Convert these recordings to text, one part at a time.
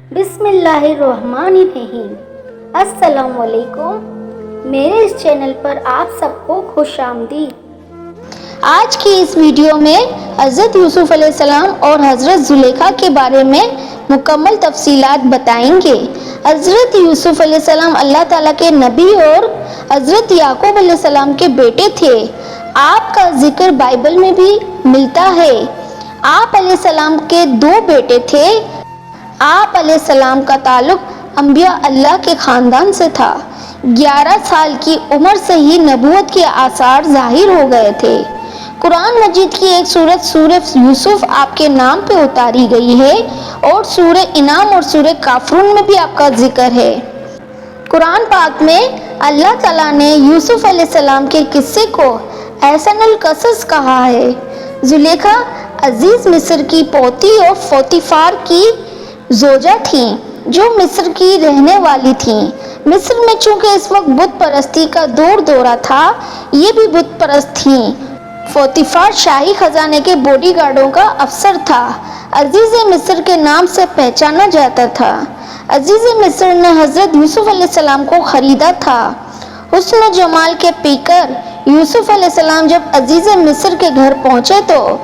बिस्मिल्लाहिर्रहमानिर्रहीम। अस्सलाम वालेकुम। मेरे इस चैनल पर आप सबको खुश आमदीद। आज की इस वीडियो में हज़रत यूसुफ अलैहिस्सलाम और हज़रत ज़ुलेखा के बारे में मुकम्मल तफसीलात बताएंगे। हज़रत यूसुफ अलैहिस्सलाम अल्लाह ताला के नबी और हज़रत याकूब अलैहिस्सलाम के बेटे थे। आपका जिक्र बाइबल में भी मिलता है। आप अलैहिस्सलाम के दो बेटे थे। आप अलैहिस्सलाम का ताल्लुक अंबिया अल्लाह के ख़ानदान से था। 11 साल की उम्र से ही नबूवत के आसार ज़ाहिर हो गए थे। कुरान मजीद की एक सूरत सूरह यूसुफ आपके नाम पे उतारी गई है और सूरह इनाम और सूरह काफरून में भी आपका जिक्र है। कुरान पाक में अल्लाह ताला ने यूसुफ अलैहिस्सलाम के किस्से को अहसनुल कसस कहा है। जुलेखा अजीज मिस्र की पोती और पोतीफार की जोजा थी जो मिस्र की रहने वाली थी। मिस्र में चूंकि इस वक्त बुत परस्ती का दौरा था, ये भी बुत परस्त थी। पोतीफार शाही खजाने के बॉडीगार्डों का अफसर था। अजीज मिस्र के नाम से पहचाना जाता था। अजीज मिस्र ने हजरत यूसुफ अलैहिस्सलाम को खरीदा था। हुस्न जमाल के पीकर यूसुफ अलैहिस्सलाम जब अजीज मिस्र के घर पहुंचे तो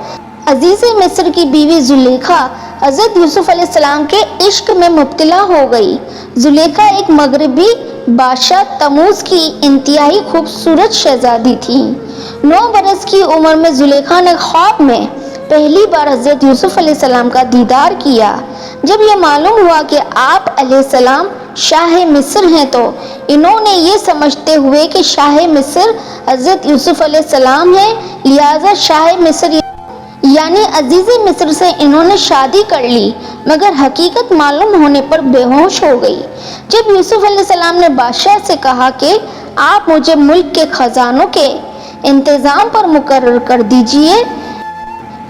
अजीज मिस्र की बीवी जुलेखा हजरत यूसुफ अलैहिस्सलाम के इश्क में मुब्तला हो गई। जुलेखा एक मगरबी बादशाह तमूज की इंतहाई खूबसूरत शहजादी थी। 9 बरस की उम्र में जुलेखा ने ख्वाब में पहली बार हजरत यूसुफ अलैहिस्सलाम का दीदार किया। जब यह मालूम हुआ कि आप अलैहिस्सलाम शाह मिस्र हैं तो इन्होंने ये समझते हुए कि शाह मिस्र हजरत यूसुफ अलैहिस्सलाम हैं, लिहाजा शाह मिस्र यानी अजीज मिस्र से इन्होंने शादी कर ली, मगर हकीकत मालूम होने पर बेहोश हो गई। जब यूसुफ अलैहिस्सलाम ने बादशाह से कहा कि आप मुझे मुल्क के खजानों के इंतज़ाम पर मुकर्रर कर दीजिए,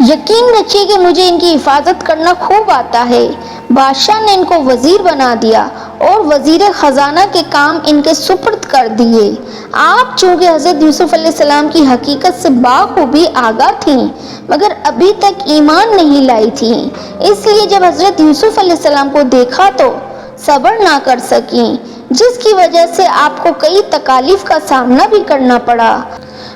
यकीन रखिए कि मुझे इनकी हिफाजत करना खूब आता है। बादशाह ने इनको वजीर बना दिया और वजीर खजाना के काम इनके सुपुर्द कर दिए। आप चूँकि हज़रत यूसुफ अलैहिस्सलाम की हकीकत से बाखूबी आगाह थीं, मगर अभी तक ईमान नहीं लाई थीं, इसलिए जब हज़रत यूसुफ अलैहिस्सलाम को देखा तो सब्र ना कर सकीं, जिसकी वजह से आपको कई तकालीफ का सामना भी करना पड़ा।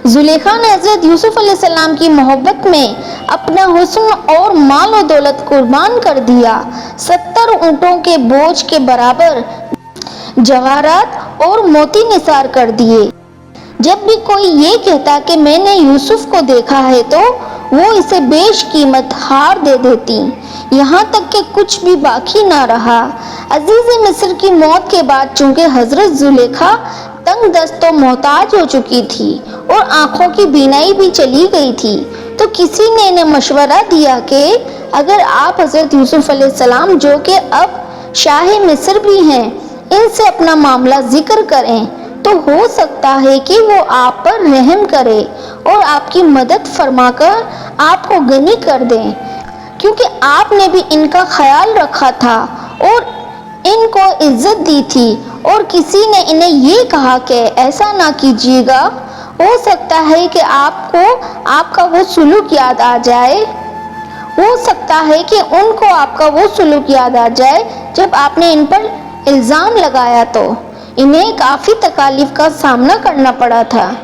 जुलेखा ने हज़रत यूसुफ अलैहिस्सलाम की मोहब्बत में अपना हुस्न और माल और दौलत कुर्बान कर दिया। 70 ऊँटों के बोझ के बराबर जवाहरात और मोती निसार कर दिए। जब भी कोई ये कहता कि मैंने यूसुफ को देखा है तो वो इसे बेशकीमत हार दे देती, यहाँ तक कि कुछ भी बाकी ना रहा। अजीज मिस्र की मौत के बाद चूंकि हजरत जुलेखा तंग दस्त और मोहताज हो चुकी थी और आंखों की बीनाई भी चली गई थी, तो किसी ने इन्हें मशवरा दिया कि अगर आप हजरत यूसुफ अलैहिस्सलाम जो कि अब शाह मिस्र भी हैं, इनसे अपना मामला जिक्र करें तो हो सकता है कि वो आप पर रहम करे और आपकी मदद फरमाकर आपको गनी कर दें, क्योंकि आपने भी इनका ख्याल रखा था और इनको इज्जत दी थी। और किसी ने इन्हें ये कहा कि ऐसा ना कीजिएगा, हो सकता है कि आपको आपका वो सुलूक याद आ जाए, हो सकता है कि उनको आपका वो सुलूक याद आ जाए जब आपने इन पर इल्ज़ाम लगाया तो इन्हें काफ़ी तकालीफ का सामना करना पड़ा था।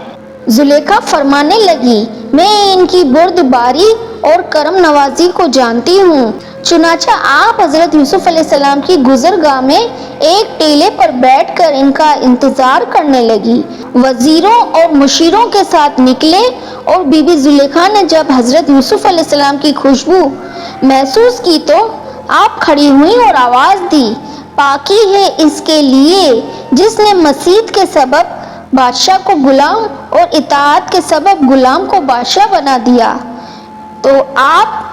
जुलेखा फरमाने लगी, मैं इनकी बुर्दबारी और करम नवाजी को जानती हूँ। चुनाचा आप हजरत यूसुफ अलैहिस्सलाम की गुजरगाह में एक टेले पर बैठकर इनका इंतजार करने लगी। वजीरों और मुशीरों के साथ निकले और बीबी जुलेखा ने जब हजरत यूसुफ अलैहिस्सलाम की खुशबू महसूस की तो आप खड़ी हुई और आवाज़ दी, पाकी है इसके लिए जिसने मसीद के सबब बादशाह को गुलाम और इताअत के सबब गुलाम को बादशाह बना दिया। तो आप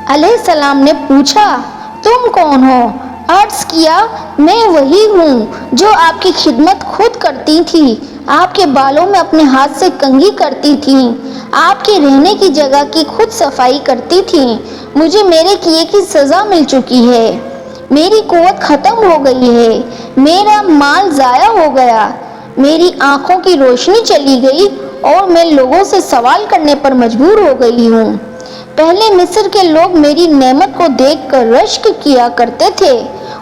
अलैहिस्सलाम ने पूछा, तुम कौन हो? अर्ज किया, मैं वही हूँ जो आपकी खिदमत खुद करती थी, आपके बालों में अपने हाथ से कंघी करती थी, आपके रहने की जगह की खुद सफाई करती थी। मुझे मेरे किए की सज़ा मिल चुकी है, मेरी कुव्वत ख़त्म हो गई है, मेरा माल ज़ाया हो गया, मेरी आँखों की रोशनी चली गई और मैं लोगों से सवाल करने पर मजबूर हो गई हूँ। पहले मिस्र के लोग मेरी नेमत को देखकर रश्क किया करते थे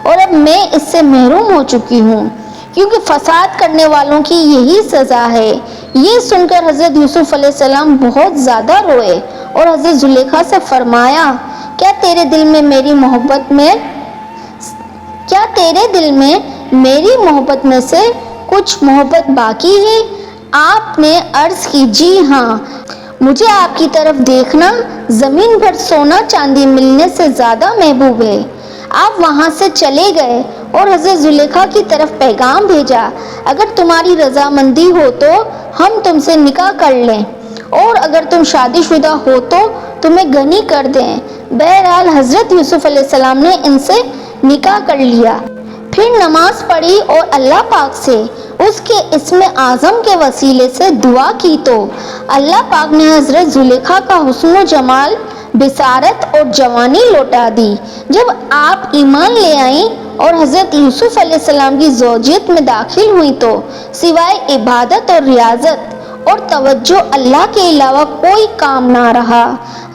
اور اب میں اس سے محروم ہو چکی ہوں، کیونکہ فساد کرنے والوں کی یہی سزا ہے۔ یہ سن کر حضرت یوسف علیہ السلام بہت زیادہ روئے اور حضرت زلیخا سے فرمایا، کیا تیرے دل میں میری محبت میں سے کچھ محبت باقی ہے؟ آپ نے عرض کی، جی ہاں، مجھے آپ کی طرف دیکھنا زمین پر سونا چاندی ملنے سے زیادہ محبوب ہے۔ آپ وہاں سے چلے گئے اور حضرت زلیخا کی طرف پیغام بھیجا، اگر تمہاری رضامندی ہو تو ہم تم سے نکاح کر لیں، اور اگر تم شادی شدہ ہو تو تمہیں غنی کر دیں۔ بہرحال حضرت یوسف علیہ السلام نے ان سے نکاح کر لیا، پھر نماز پڑھی اور اللہ پاک سے اس کے اسم اعظم کے وسیلے سے دعا کی تو اللہ پاک نے حضرت زلیخا کا حسن و جمال، بصارت اور جوانی لوٹا دی۔ جب آپ ایمان لے آئیں اور حضرت یوسف علیہ السلام کی زوجیت میں داخل ہوئیں تو سوائے عبادت اور ریاضت اور توجہ اللہ کے علاوہ کوئی کام نہ رہا۔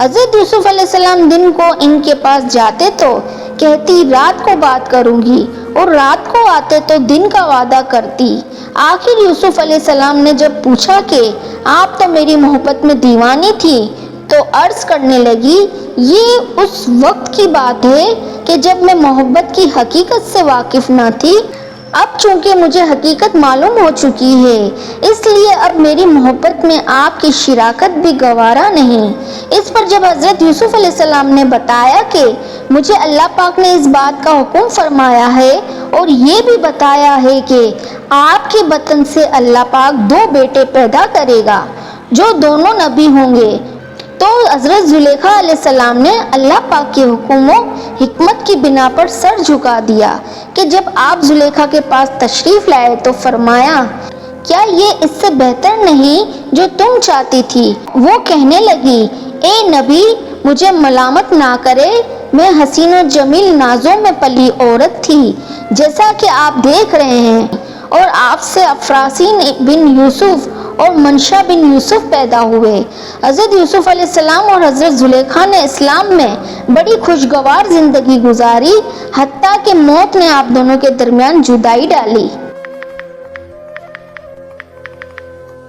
حضرت یوسف علیہ السلام دن کو ان کے پاس جاتے تو کہتی رات کو بات کروں گی، اور رات کو آتے تو دن کا وعدہ کرتی۔ آخر یوسف علیہ السلام نے جب پوچھا کہ آپ تو میری محبت میں دیوانی تھی، تو عرض کرنے لگی، یہ اس وقت کی بات ہے کہ جب میں محبت کی حقیقت سے واقف نہ تھی، اب چونکہ مجھے حقیقت معلوم ہو چکی ہے، اس لیے اب میری محبت میں آپ کی شراکت بھی گوارا نہیں۔ اس پر جب حضرت یوسف علیہ السلام نے بتایا کہ مجھے اللہ پاک نے اس بات کا حکم فرمایا ہے اور یہ بھی بتایا ہے کہ آپ کے بطن سے اللہ پاک 2 بیٹے پیدا کرے گا جو دونوں نبی ہوں گے، تو حضرت زلیخا علیہ السلام نے اللہ پاک کے حکم و حکمت کی بنا پر سر جھکا دیا کہ جب آپ زلیخا کے پاس تشریف لائے تو فرمایا، کیا یہ اس سے بہتر نہیں جو تم چاہتی تھی؟ وہ کہنے لگی، اے نبی، مجھے ملامت نہ کرے، میں حسین و جمیل نازوں میں پلی عورت تھی، جیسا کہ آپ دیکھ رہے ہیں، اور آپ سے افراسین بن یوسف اور منشا بن یوسف پیدا ہوئے۔ حضرت یوسف علیہ السلام اور حضرت زلیخا نے اسلام میں بڑی خوشگوار زندگی گزاری، حتیٰ کہ موت نے آپ دونوں کے درمیان جدائی ڈالی۔